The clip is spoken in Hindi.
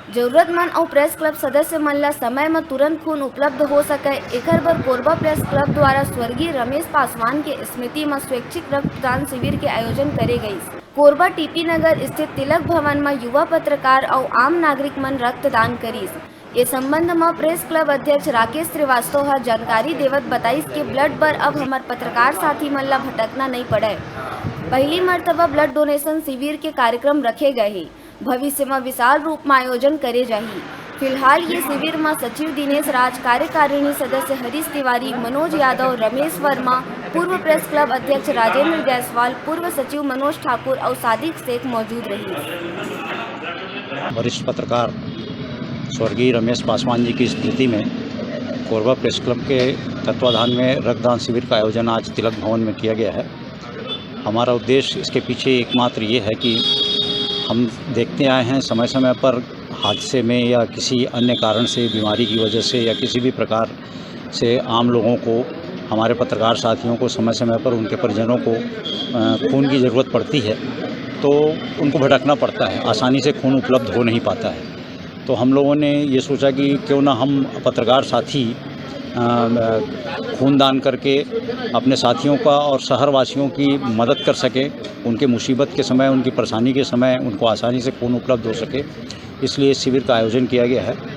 जरूरतमंद और प्रेस क्लब सदस्य मन ला समय में तुरंत खून उपलब्ध हो सके एकर बर कोरबा प्रेस क्लब द्वारा स्वर्गीय रमेश पासवान के स्मृति में स्वैच्छिक रक्तदान शिविर के आयोजन करे गयिस। कोरबा टीपी नगर स्थित तिलक भवन में युवा पत्रकार और आम नागरिक मन रक्तदान करिस। ये संबंध में प्रेस क्लब अध्यक्ष राकेश श्रीवास्तव हर जानकारी देवत बताइस कि ब्लड बर अब हमार पत्रकार साथी मन ला भटकना नहीं पड़े। पहली मर्तबा ब्लड डोनेशन शिविर के कार्यक्रम रखे गए हैं। भविष्य में विशाल रूप में आयोजन करे जाही। फिलहाल ये शिविर में सचिव दिनेश राज, कार्यकारिणी सदस्य हरीश तिवारी, मनोज यादव, रमेश वर्मा, पूर्व प्रेस क्लब अध्यक्ष राजेंद्र जायसवाल, पूर्व सचिव मनोज ठाकुर और सादिक शेख मौजूद रही। वरिष्ठ पत्रकार स्वर्गीय रमेश पासवान जी की स्मृति में कोरबा प्रेस क्लब के तत्वाधान में रक्तदान शिविर का आयोजन आज तिलक भवन में किया गया है। हमारा उद्देश्य इसके पीछे एकमात्र ये है कि हम देखते आए हैं समय समय पर हादसे में या किसी अन्य कारण से, बीमारी की वजह से या किसी भी प्रकार से आम लोगों को, हमारे पत्रकार साथियों को समय समय पर उनके परिजनों को खून की ज़रूरत पड़ती है तो उनको भटकना पड़ता है, आसानी से खून उपलब्ध हो नहीं पाता है। तो हम लोगों ने ये सोचा कि क्यों ना हम पत्रकार साथी खून दान करके अपने साथियों का और शहरवासियों की मदद कर सके, उनके मुसीबत के समय, उनकी परेशानी के समय उनको आसानी से खून उपलब्ध हो सके, इसलिए इस शिविर का आयोजन किया गया है।